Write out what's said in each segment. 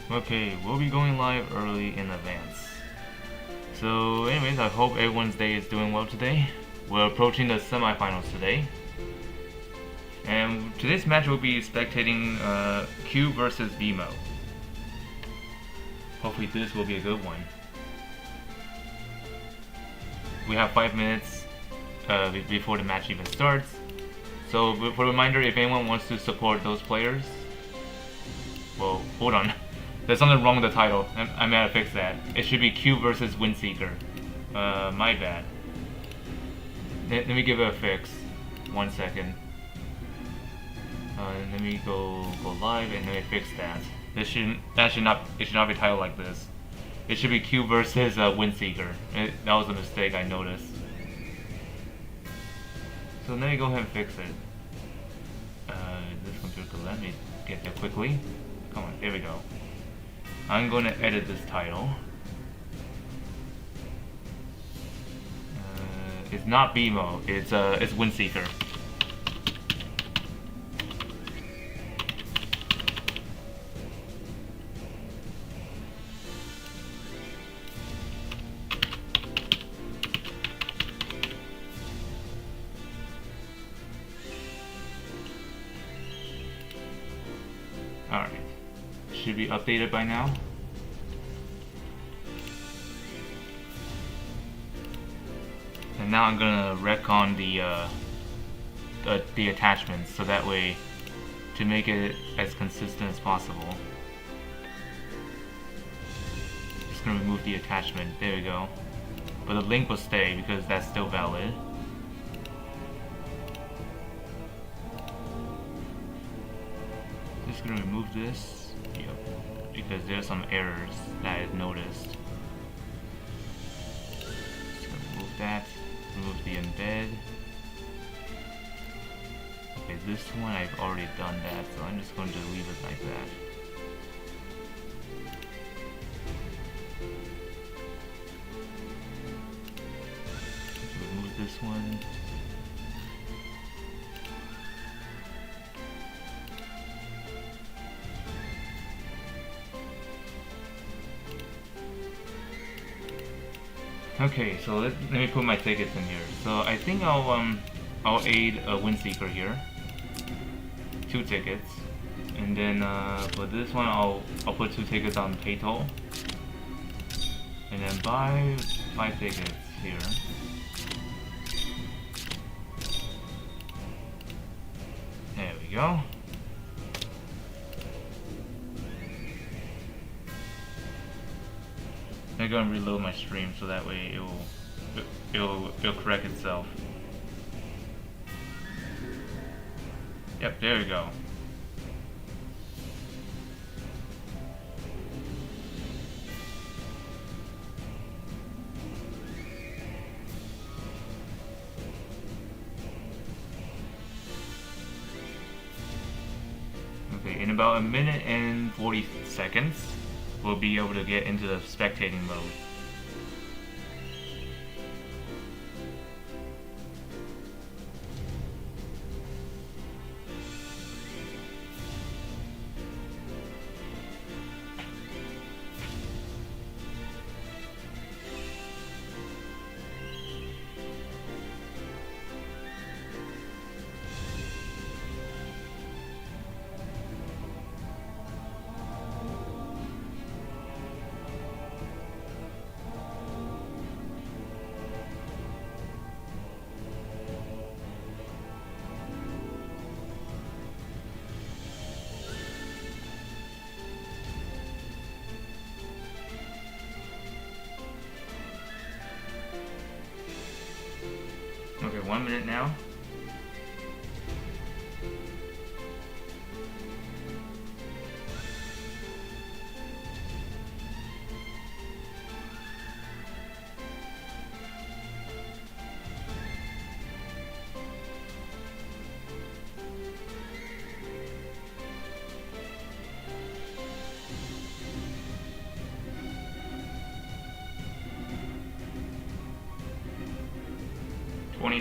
Okay, we'll be going live early in advance. So anyways, I hope everyone's day is doing well today. We're approaching the semifinals today. And today's match will be spectating Keu versus Vimo. Hopefully this will be a good one. We have 5 minutes before the match even starts. So for a reminder, if anyone wants to support those players, well, hold on. There's something wrong with the title. I may have to fix that. It should be Keu Vs WindSeeker. My bad. Let me give it a fix. 1 second. Let me go live and let me fix that. It should not be titled like this. It should be Keu Vs WindSeeker. That was a mistake I noticed. So let me go ahead and fix it. This computer could let me get there quickly. Come on, there we go. I'm going to edit this title. It's not Vimo. It's WindSeeker. Alright. Should be updated by now. And now I'm gonna retcon the attachments so that way to make it as consistent as possible. Just gonna remove the attachment. There we go. But the link will stay because that's still valid. Just gonna remove this. Yep. Because there's some errors that I've noticed. Just gonna remove that. Remove the embed. Okay, this one I've already done that, so I'm just going to leave it like that. Remove this one. Okay, so let me put my tickets in here. So I think I'll aid a WindSeeker here. 2 tickets, and then for this one I'll put 2 tickets on Paytoll, and then buy 5 tickets here. There we go. I'm gonna reload my stream so that way it'll correct itself. Yep, there we go. Okay, in about 1 minute and 40 seconds, we'll be able to get into the spectating mode. Okay, 1 minute now.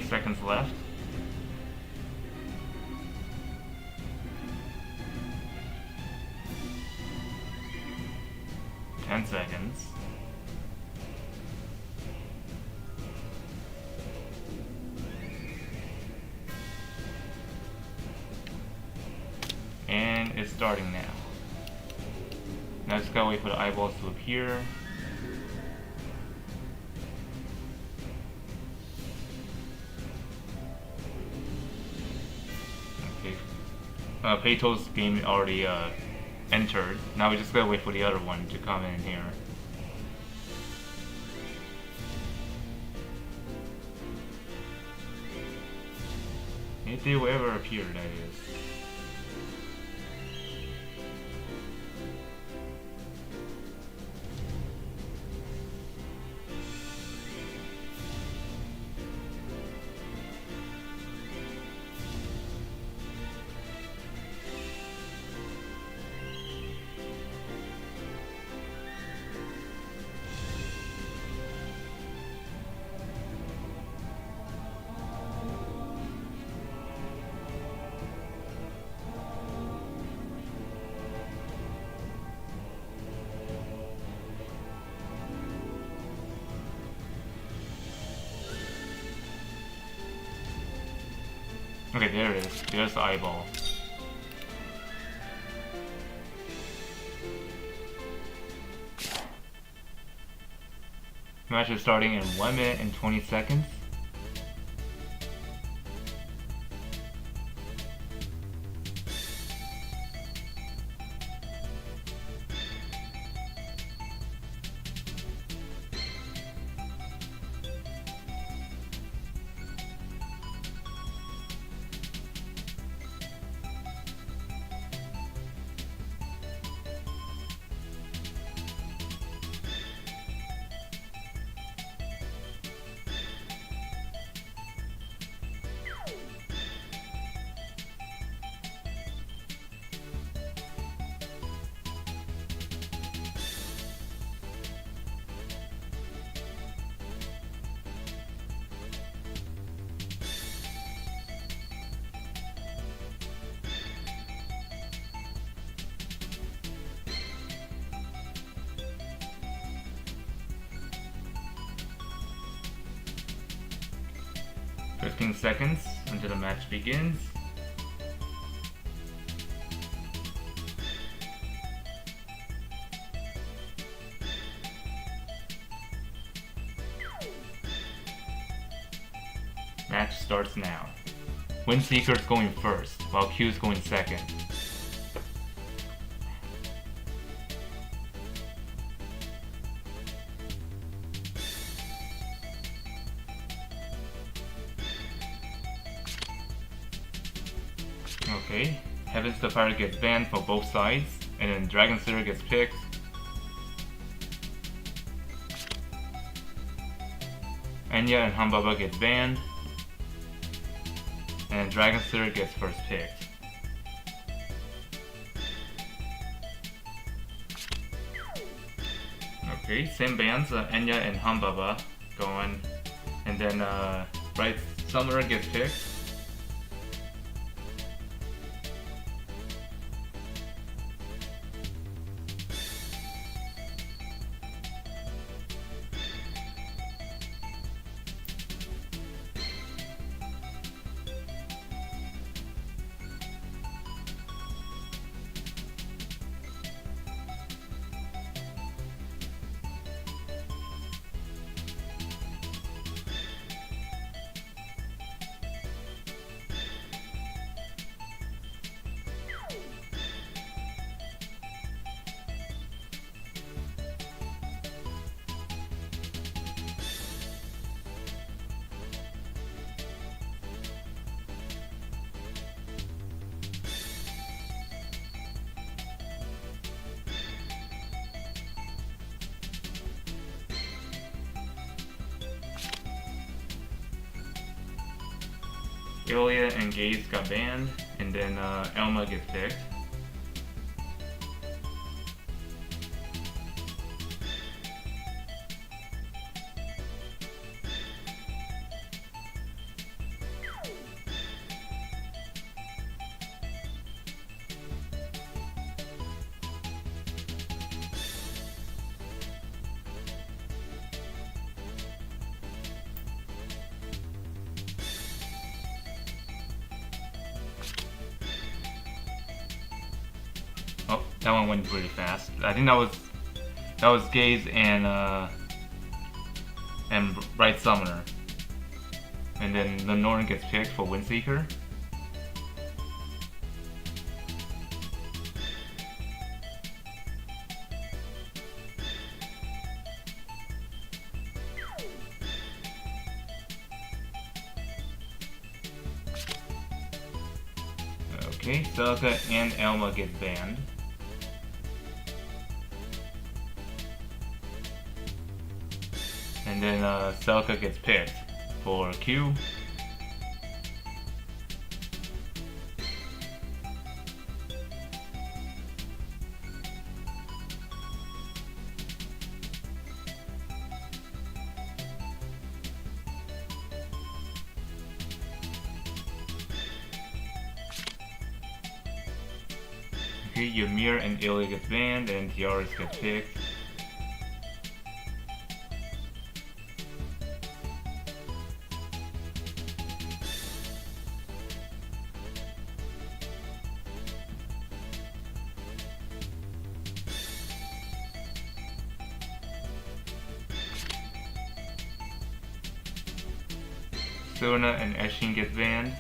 Seconds left. 10 seconds. And it's starting now. Now just gotta wait for the eyeballs to appear. Okay. Peito's game already entered. Now we just gotta wait for the other one to come in here. If they will ever appear, that is. Okay, there it is. There's the eyeball. Match is starting in 1 minute and 20 seconds. "15 seconds until the match begins. Match starts now. WindSeeker is going first, while Keu is going second. Okay, Heavens the Fire gets banned for both sides, and then Langrisser gets picked. Enya and Humbaba gets banned, and Langrisser gets first picked. Okay, same bans, Enya and Humbaba going, and then Bright Summer gets picked. Ilya and Gaze got banned, and then Elma gets picked. Oh, that one went pretty fast. I think that was Gaze and Bright Summoner. And then the Norn gets picked for WindSeeker. Okay, Celica and Elma get banned. And then Celica gets picked for Keu. Okay, Ymir and Ilya gets banned, and Tiaras gets picked. Sona and Eshin get banned.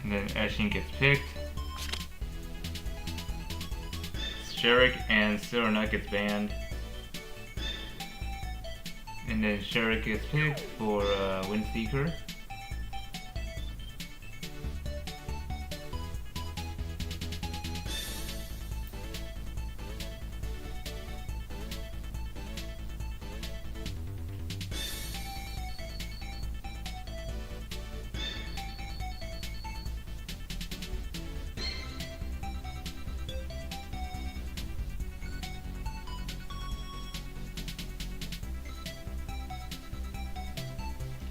And then Eshin gets picked. Sherik and Serena gets banned. And then Sherik gets picked for WindSeeker.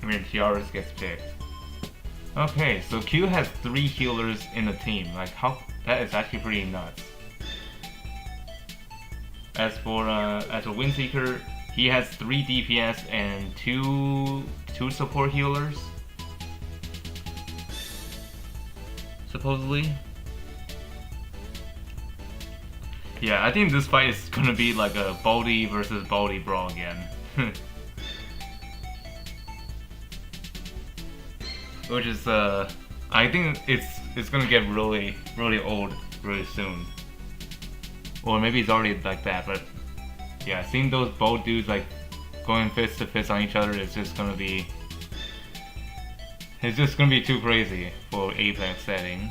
I mean, Tiaras gets picked. Okay, so Keu has 3 healers in the team. Like, how? That is actually pretty nuts. As for WindSeeker, he has 3 DPS and 2 support healers. Supposedly. Yeah, I think this fight is gonna be like a Baldy versus Baldy brawl again. Which is I think it's gonna get really old really soon, or maybe it's already like that. But yeah, seeing those both dudes like going fist to fist on each other is just gonna be too crazy for Apex setting.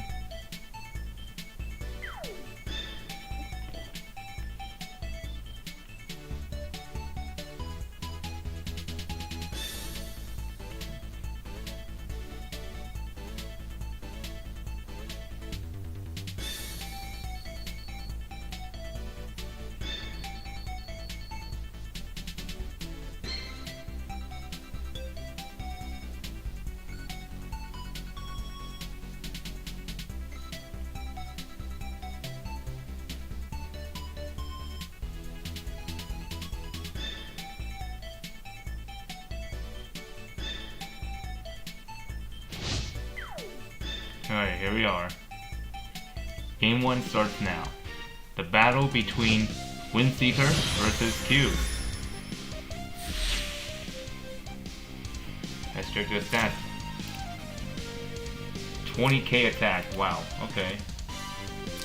Alright, here we are. Game 1 starts now. The battle between WindSeeker versus Keu. Let's check the stats. 20k attack, wow, okay.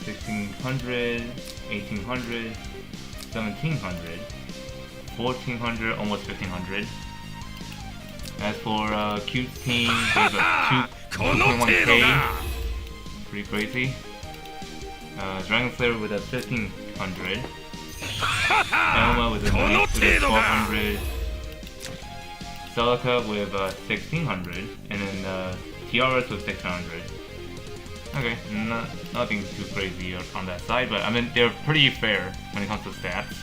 1600, 1800, 1700, 1400, almost 1500. As for Keu's team, there's a 1.1k, pretty crazy. Langrisser with a 1500, Elma with a 1200, Celica with 1600, and then Tiaras with 600. Okay, nothing too crazy on that side, but I mean they're pretty fair when it comes to stats.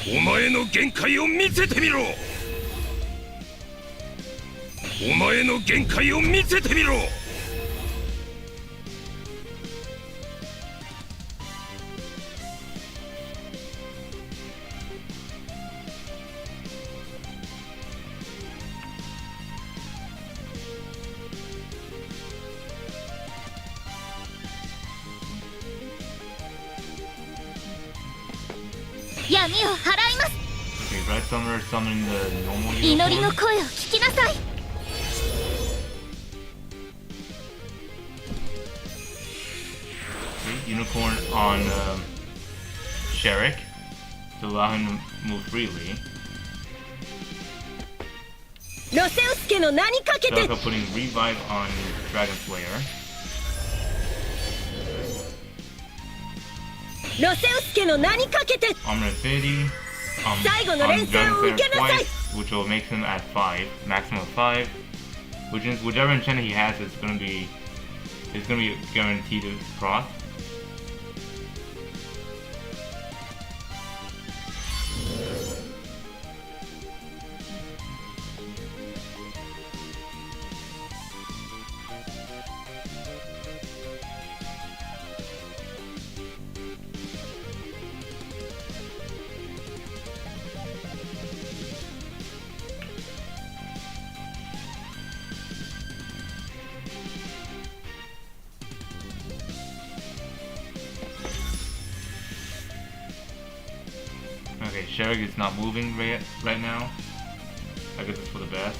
お前の限界を見せてみろ。お前の限界を見せてみろ。闇を払います。 Okay, Red Summoner summoning the normal 祈りの unicorn. 声を聞きなさい。 Okay, unicorn on Sherrick to allow him to move freely. ロセウス家の名にかけて Belka putting revive on Dragon Slayer. ロセウス家の名にかけて Armor Infinity on 最後の Dragon 連戦を Slayer 受けなさい twice, which will make him at 5, maximum of 5. Which is whichever enchantment he has is gonna be guaranteed to cross. Okay, Sherrick is not moving right now. I guess it's for the best.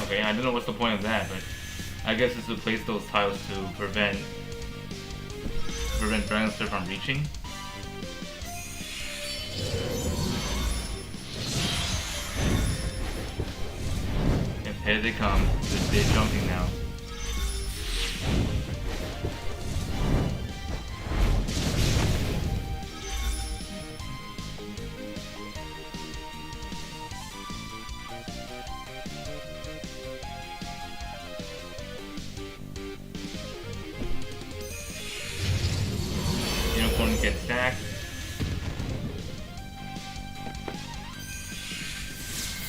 Okay, I don't know what's the point of that, but I guess it's to place those tiles to prevent Langrisser from reaching. Yep, here they come. They're jumping now. Unicorn gets stacked.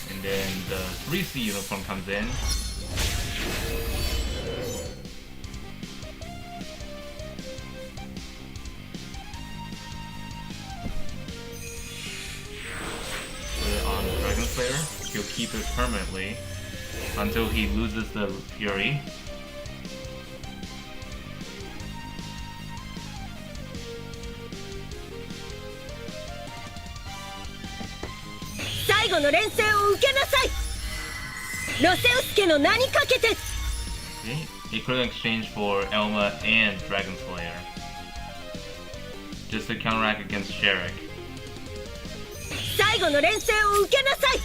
And then the 3C unicorn comes in. Put it on Dragon Slayer. He'll keep it permanently until he loses the Fury.最後の連戦を受けなさいロセウス家の名にかけて Okay, he could exchange for Elma and Dragon Slayer. Just to counteract against Sherrick. 最後の連戦を受けなさい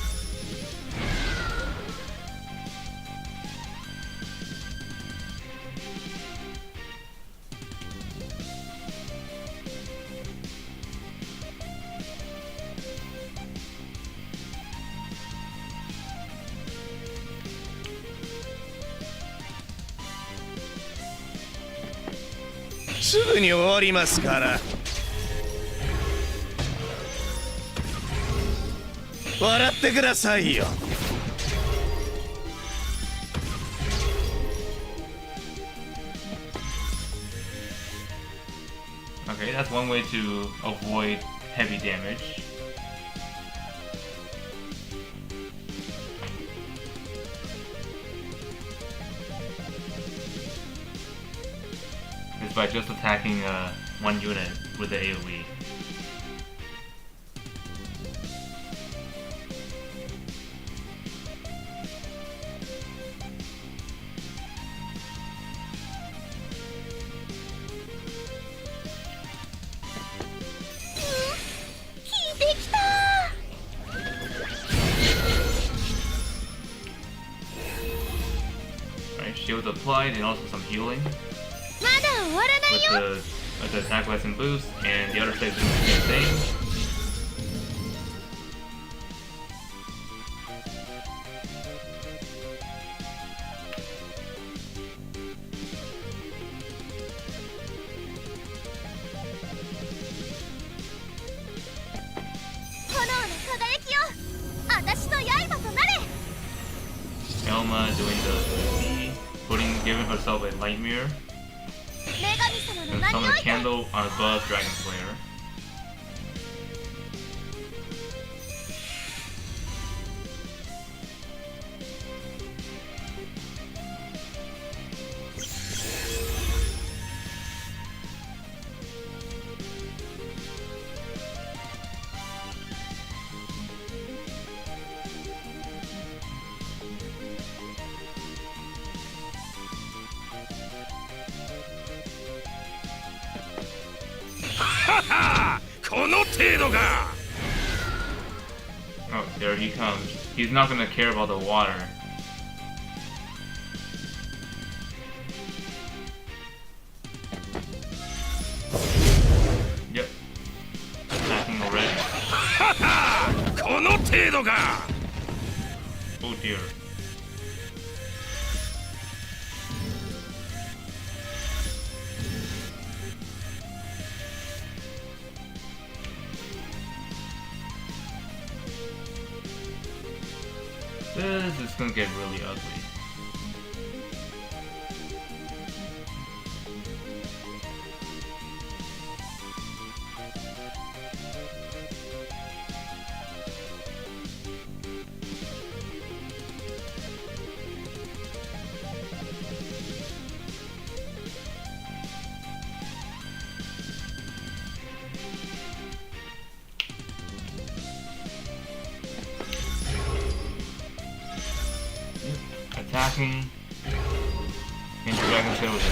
すぐに終わりますから笑ってくださいよ one way to avoid heavy damage. Is by just attacking one unit with the AoE. Alright, shield applied and also some healing. With the attack lesson boost, and the other side is doing the same thing. Elma doing the giving herself a light mirror. And summon a candle on above Dragon Slayer. Oh, there he comes. He's not gonna care about the water. Yep. Attacking already. Oh dear. This is gonna get really ugly. Attacking into Dragon Slayer with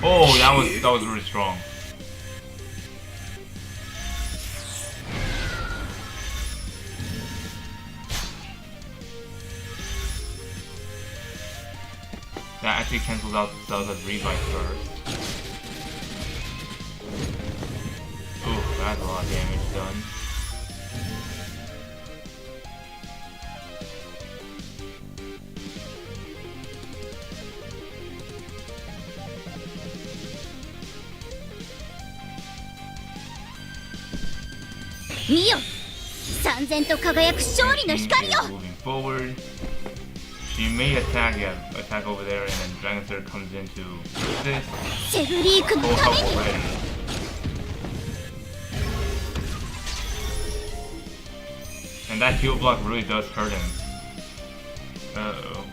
Oh, that was really strong. That actually cancels out Zelda's revive first. Ooh, that's a lot of damage done. Moving forward, she may attack over there, and then Dragon Slayer comes in to assist. Full health already. And that heal block really does hurt him. Uh-oh.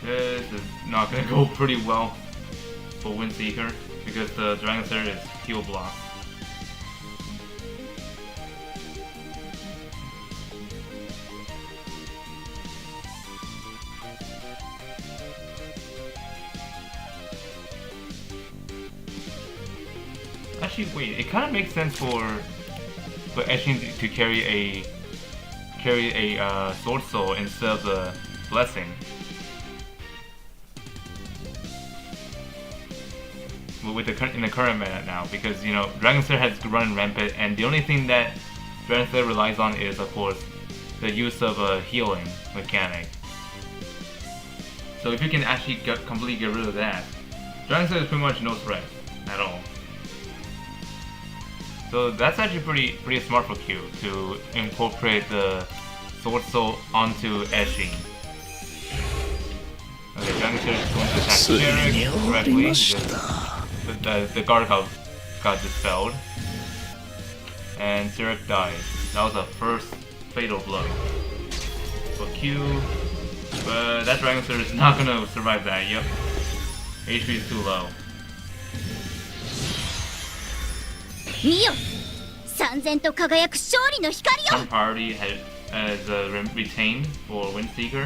This is not gonna go pretty well for WindSeeker because the Dragon Slayer is heal block. Actually, wait. It kind of makes sense for Eshin to carry a Sword Soul instead of the Blessing. With in the current meta now, because you know Dragon Slayer has run rampant, and the only thing that Dragon Slayer relies on is, of course, the use of a healing mechanic. So if you can actually completely get rid of that, Dragon Slayer is pretty much no threat at all. So that's actually pretty smart for Keu to incorporate the Sword Soul onto Eshin. Okay, Dragon Slayer is going to attack Derek directly. the guard got dispelled. And Syrup died. That was the first fatal blow for Q. But that Langrisser is not gonna survive that, yep. HP is too low. 見よ燦然と輝く勝利の光 Some よ party has retained for WindSeeker.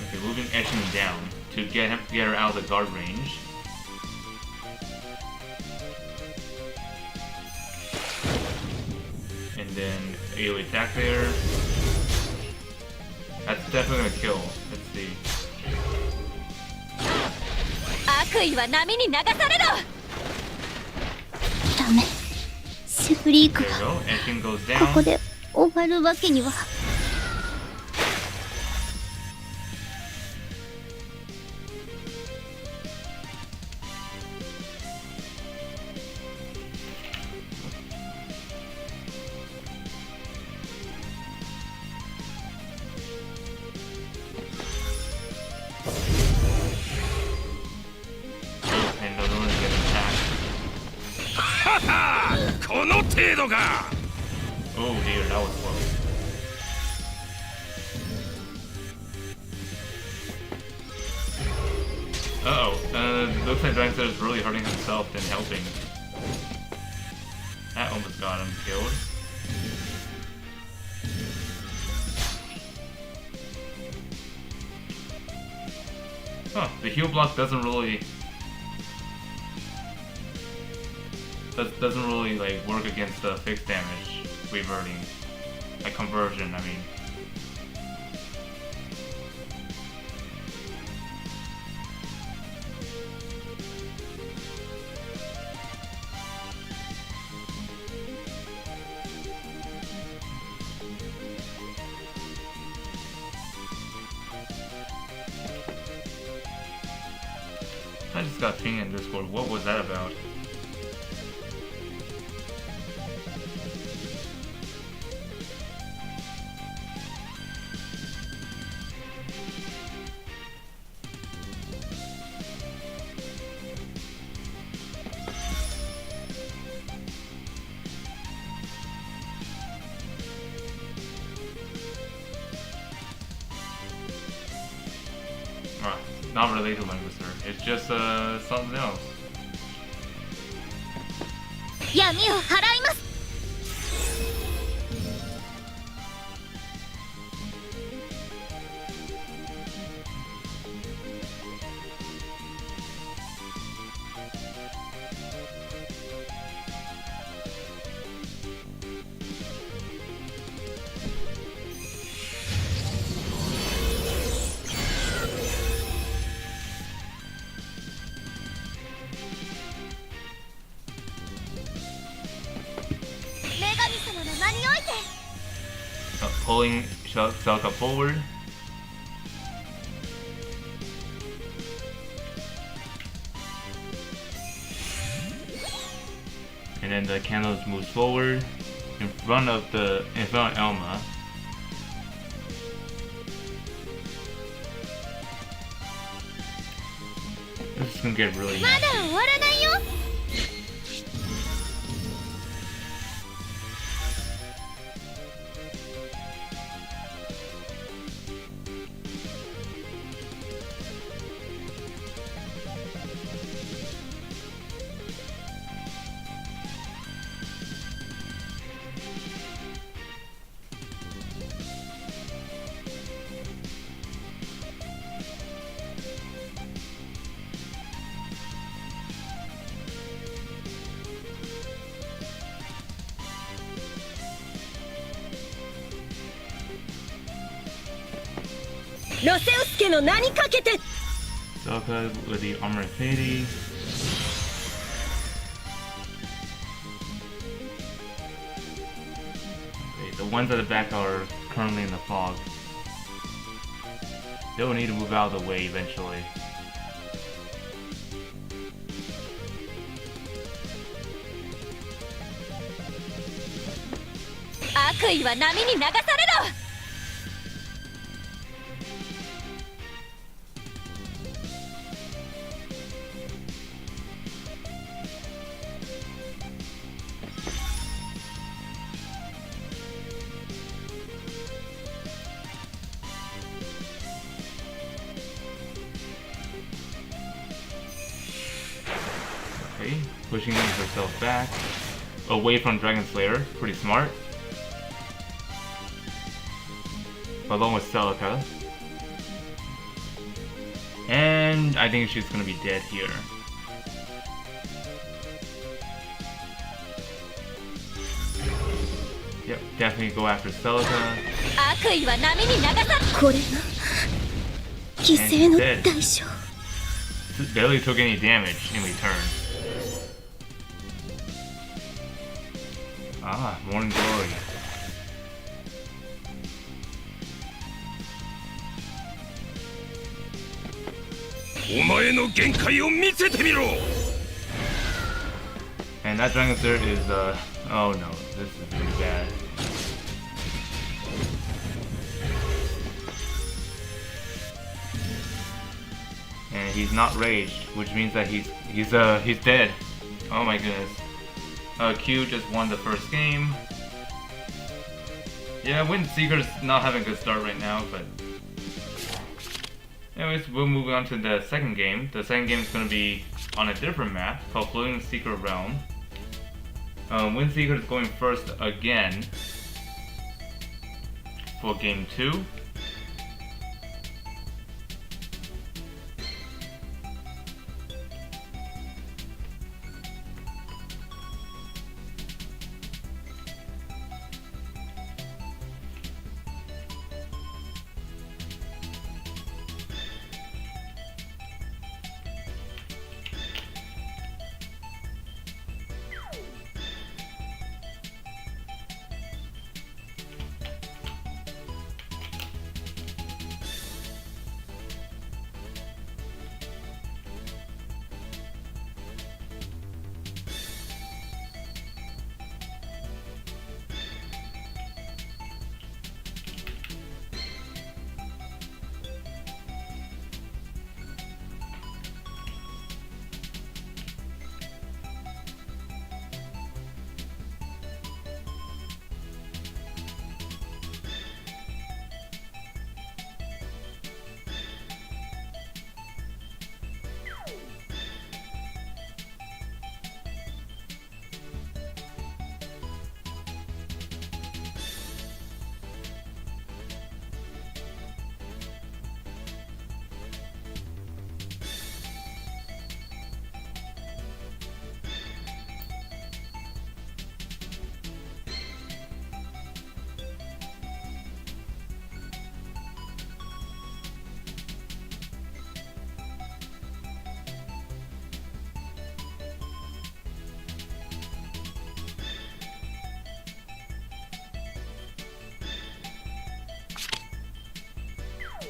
Okay, moving Etching down to get her out of the guard range. And then AoE attack there. That's definitely gonna kill. Let's see. 悪意は波に流されろダメセフリーク There you は go. Etching goes ここ down. で終わるわけには And the one get attacked. ははこの程度か Oh dear, that was close. Looks like Langrisser is really hurting himself than helping. That almost got him killed. Huh, the heal block doesn't really like work against the fixed damage reverting. Like conversion, I mean. I just got pinged in Discord. What was that about? Not related to Langrisser. It's just something else. 闇を払います 女神様の名において Pulling Selka forward. And then the candles moves forward in front of Elma. This is gonna get really まだ終わらないよ ロセウス家の名にかけて Selka with the Armored Fady. Okay, the ones at the back are currently in the fog. They'll need to move out of the way eventually. Okay, pushing herself back away from Dragon Slayer, pretty smart. Along with Celica. And I think she's gonna be dead here. Yep, definitely go after Celica. 悪意は波に流されこれが犠牲の代償 Barely took any damage in return. Ah, Morning Glory. お前の限界を見せてみろ。 And that Dragon Slayer is oh no, this is really bad. And he's not raged, which means that he's dead. Oh my goodness. Q just won the first game. Yeah, WindSeeker's not having a good start right now, but anyways, we'll move on to the second game. The second game is going to be on a different map called Floating Secret Realm. WindSeeker is going first again for game 2.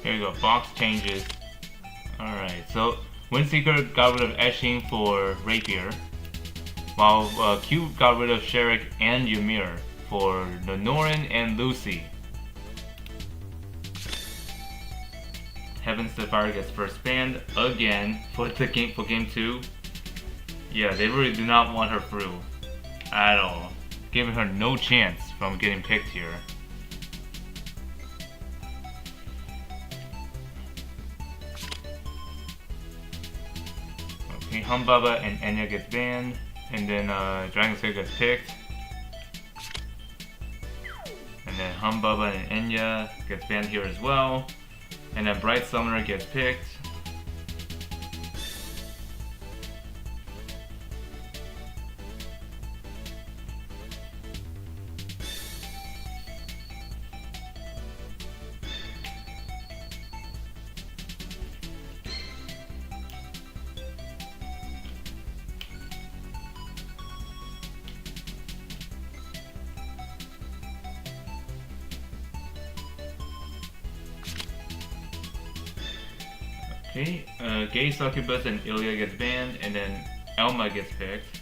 Here we go, box changes. Alright, so WindSeeker got rid of Eshing for Rapier, while Q got rid of Sherik and Ymir for Nonorin and Lucy. Heaven Sapphire gets first banned again for game 2. Yeah, they really do not want her through at all, giving her no chance from getting picked here. Okay, Humbaba and Enya gets banned, and then Dragon Slayer gets picked. And then Humbaba and Enya gets banned here as well. And then Bright Summoner gets picked. Okay, Gay Succubus and Ilya gets banned, and then Elma gets picked.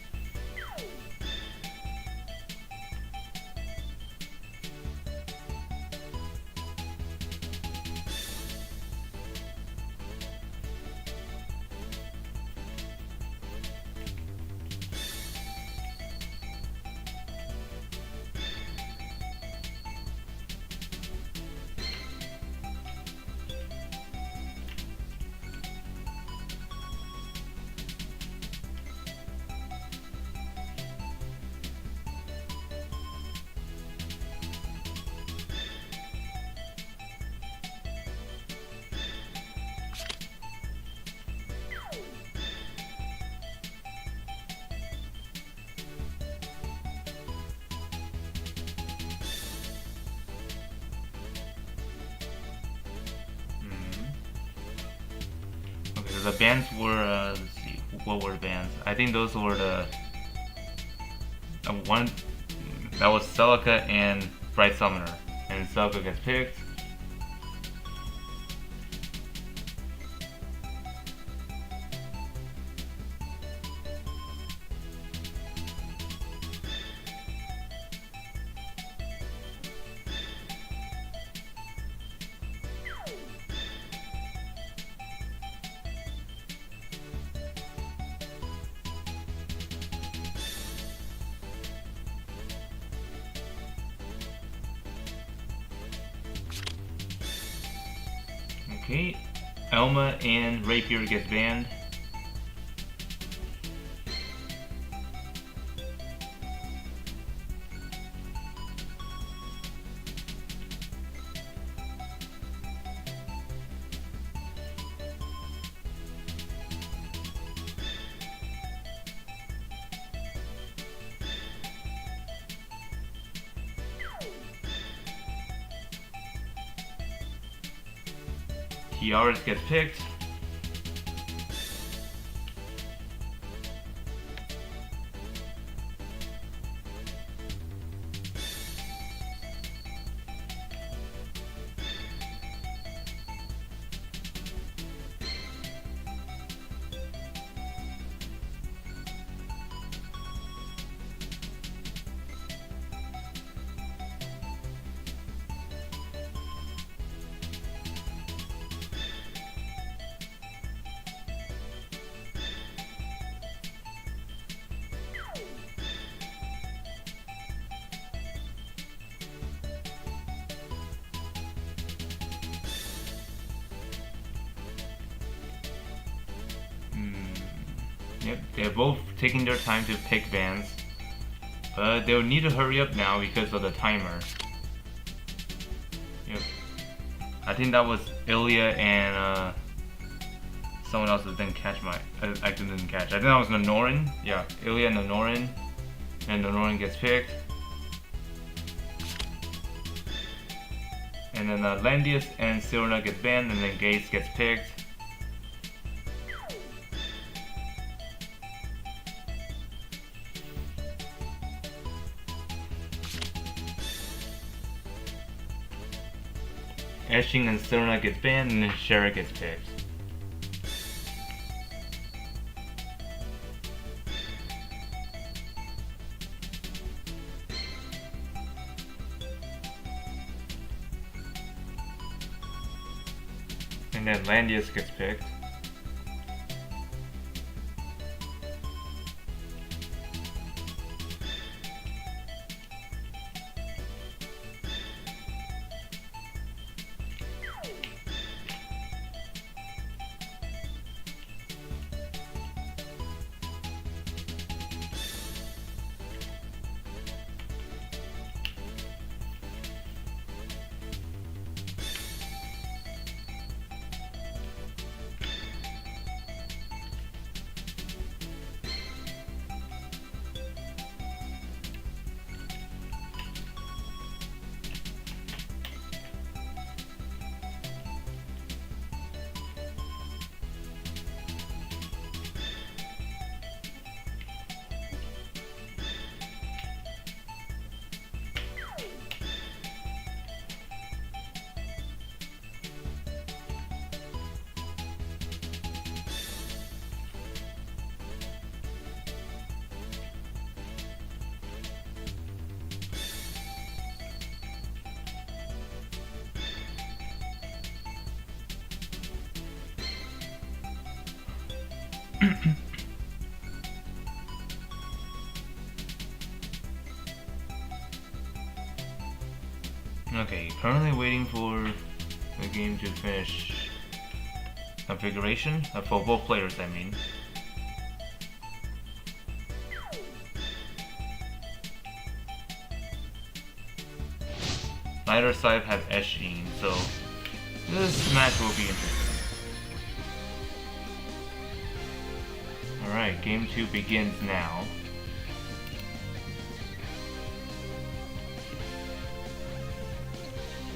Okay, so the bans were, let's see, what were the bans? I think those were the one that was Celica and Bright Summoner, and Celica gets picked. Okay, Elma and Rapier gets banned. Tiaras gets picked. Yep, they're both taking their time to pick bans, but they'll need to hurry up now because of the timer. Yep, I think that was Ilya and someone else that didn't catch my. I didn't catch. I think that was Nonorin. Yeah, Ilya and Nonorin, and Nonorin gets picked. And then Landius and Sirena gets banned, and then Gates gets picked. Eshing and Sirena gets banned, and then Shara gets picked. And then Landius gets picked. Okay, currently waiting for the game to finish configuration for both players, I mean. Neither side have S-Gene, so this match will be interesting. Alright, game 2 begins now.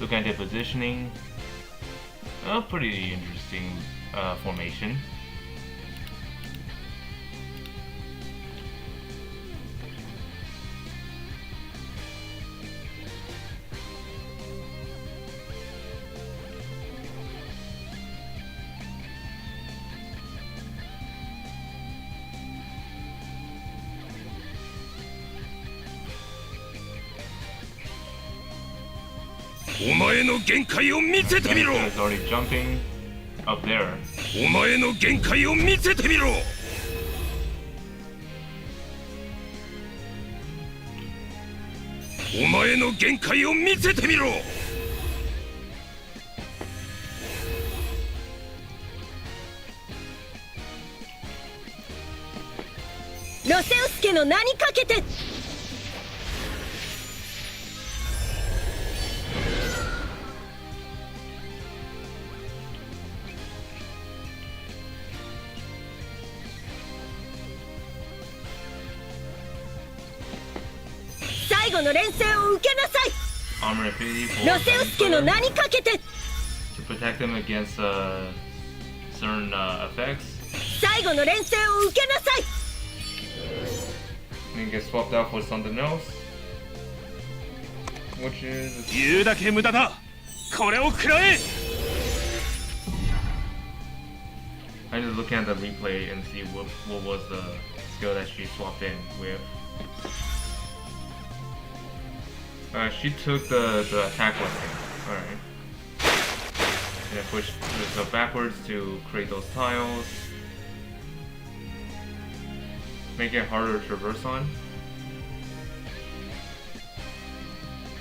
Look at their positioning. A pretty interesting formation. Is already jumping up there. お前の限界を見せてみろ お前の限界を見せてみろ ロセウスケの名にかけて 最後の連戦を受けなさい Armor affinity for ロセウスケの名にかけて to protect them against certain effects. 最後の連戦を受けなさい And get swapped out for something else. Which is 言うだけ無駄だこれを食らえ I just looking at the replay and see what was the skill that she swapped in with. She took the attack weapon. Alright. And then push yourself backwards to create those tiles. Make it harder to traverse on.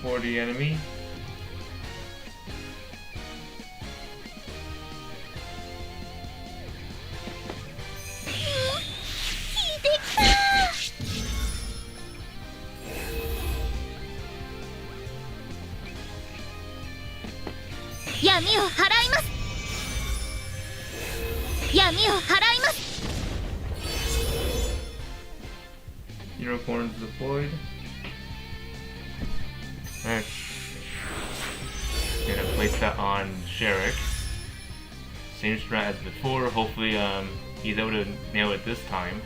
For the enemy. Unicorns deployed. Alright. Gonna place that on Sherrick. Same strat as before. Hopefully he's able to nail it this time.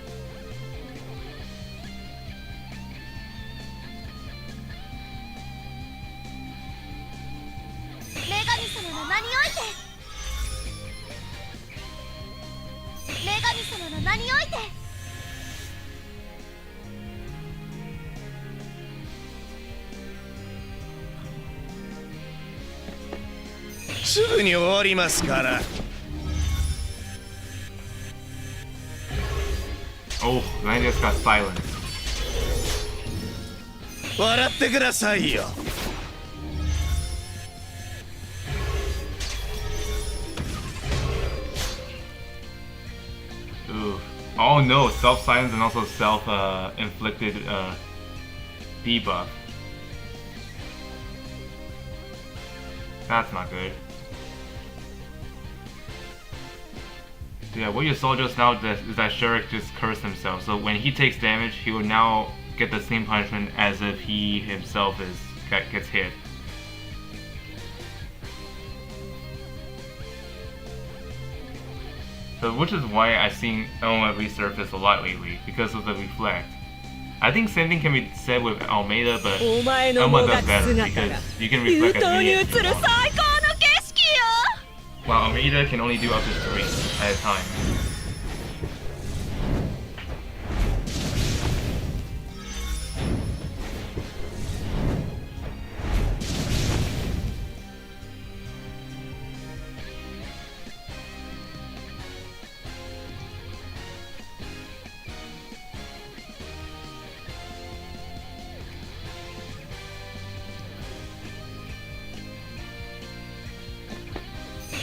Oh, I just got silenced. 笑ってくださいよ Ooh. Oh no, self-silence and also self-inflicted debuff. That's not good. Yeah, what you saw just now is that Sherrick just cursed himself. So when he takes damage, he will now get the same punishment as if he himself gets hit. So which is why I've seen Element resurface a lot lately, because of the reflect. I think same thing can be said with Almeida, but Elma does better because you can reflect as many as you want. While Almeida can only do up to 3 at a time.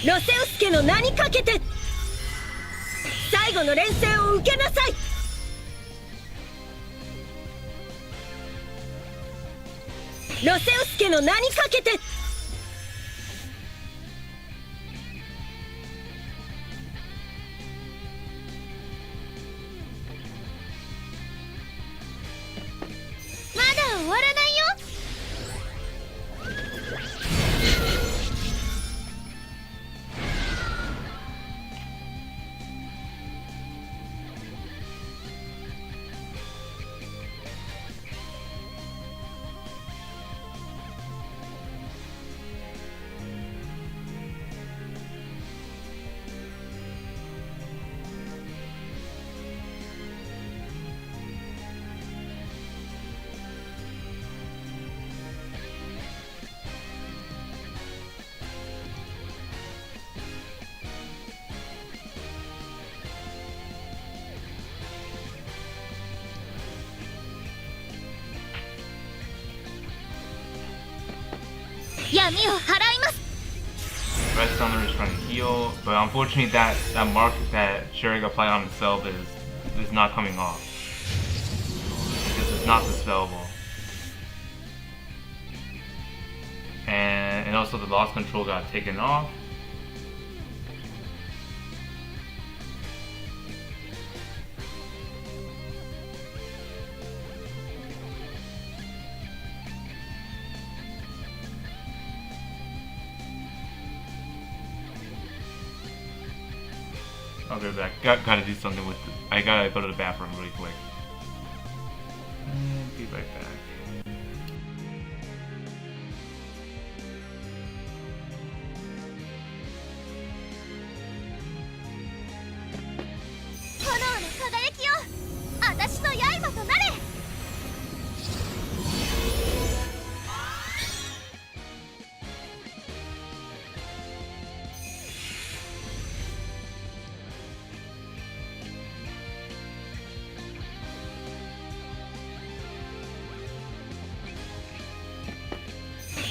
ロセウス家の名にかけて最後の連戦を受けなさい。ロセウス家の名にかけてまだ終わらないよ。闇を払います。 Red Summoner is trying to heal, but unfortunately that mark that Sherry applied on himself is not coming off. This is not dispellable. And also the lost control got taken off. I'll be back. Gotta do something with I gotta go to the bathroom really quick. Be right back. 炎の輝きよ、私の刃となれ。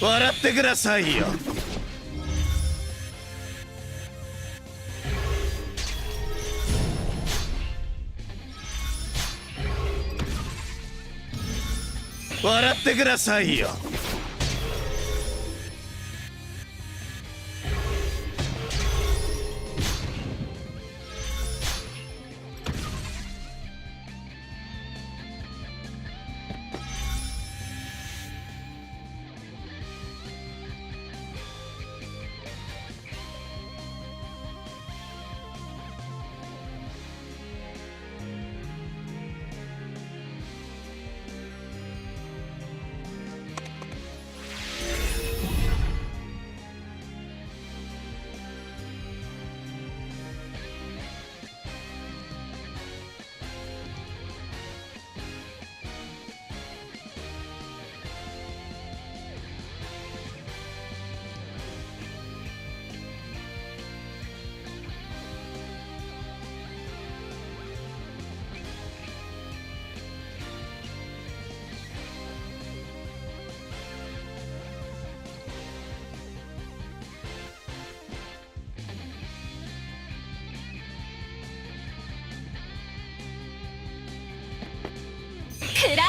笑ってくださいよ。笑ってくださいよ。くらえ。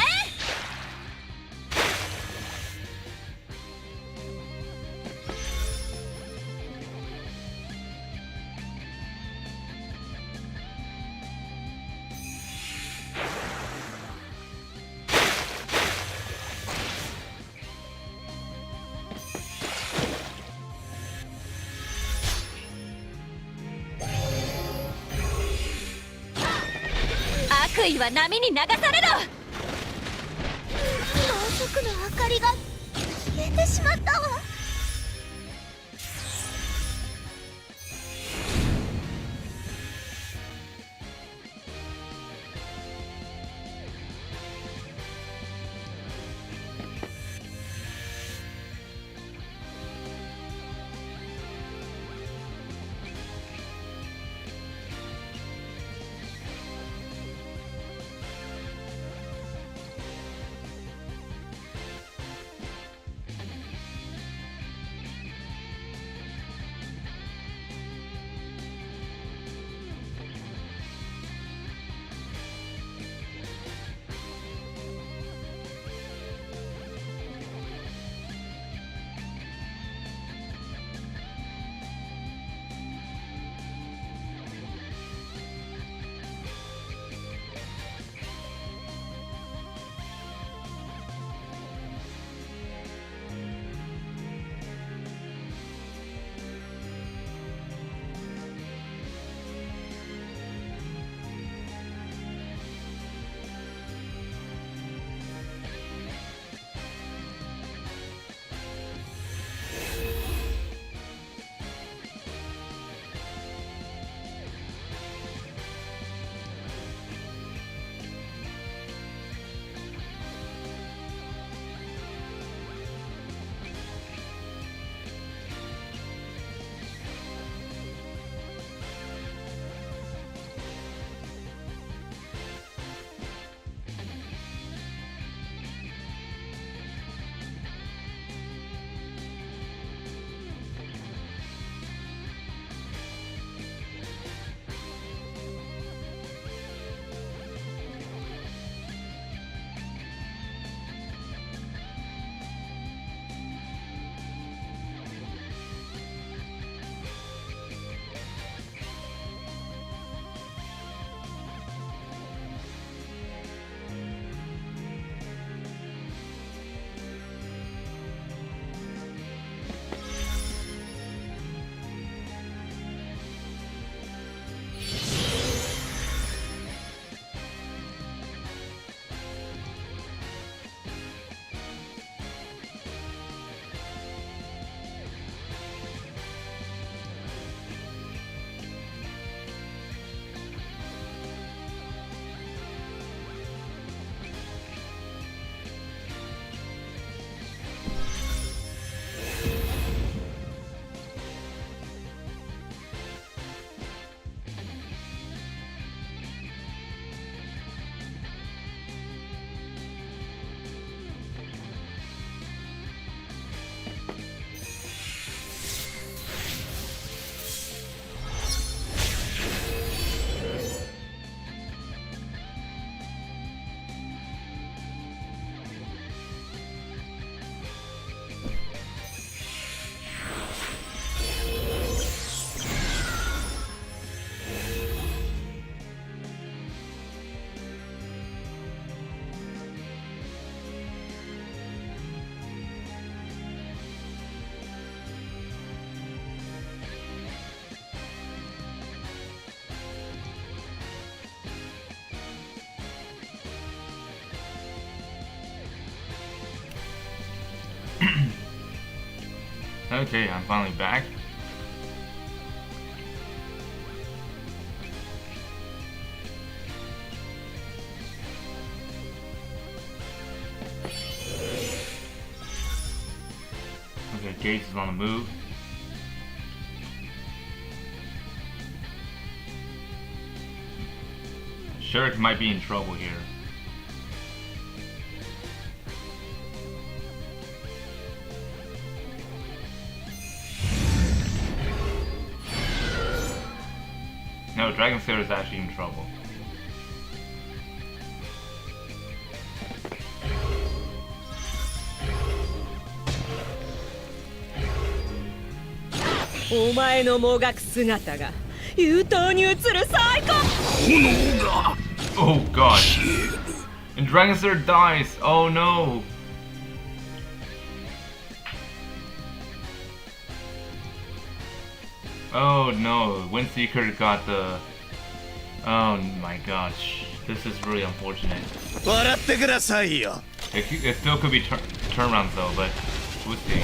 悪意は波に流されろ。ろうそくの明かりが消えてしまったわ。Okay, I'm finally back. Okay, Gates is on the move. Shirk might be in trouble here. No, Dragonslayer is actually in trouble.お前のもがく姿が優等に映る最高。 Oh god. And Dragonslayer dies. Oh no. Oh no. WindSeeker got the... Oh my gosh. This is really unfortunate. 笑ってくださいよ。 It still could be turnarounds though, but we'll see.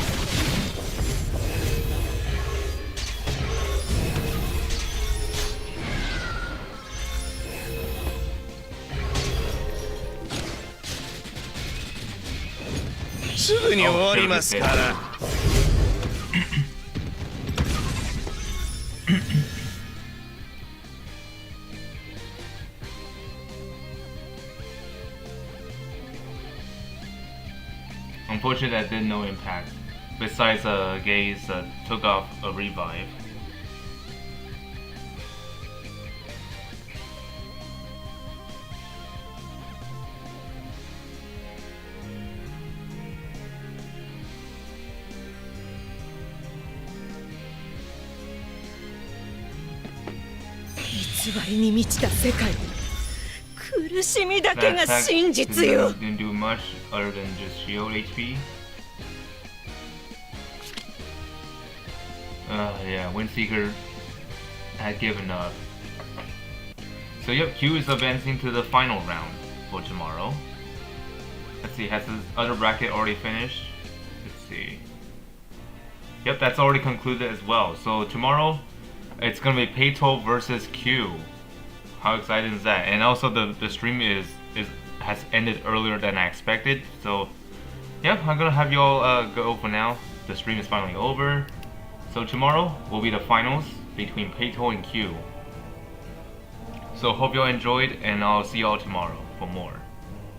Unfortunately, that did no impact. Besides, Gaze took off a revive. Didn't do much other than just shield HP. Yeah, WindSeeker had given up. So yep, Q is advancing to the final round for tomorrow. Let's see, has his other bracket already finished? Let's see. Yep, that's already concluded as well. So tomorrow, it's gonna be Peito versus Q. How exciting is that? And also the stream has ended earlier than I expected. So yep, I'm gonna have you all go for now. The stream is finally over. So tomorrow will be the finals between Peito and Q. So hope you all enjoyed, and I'll see you all tomorrow for more.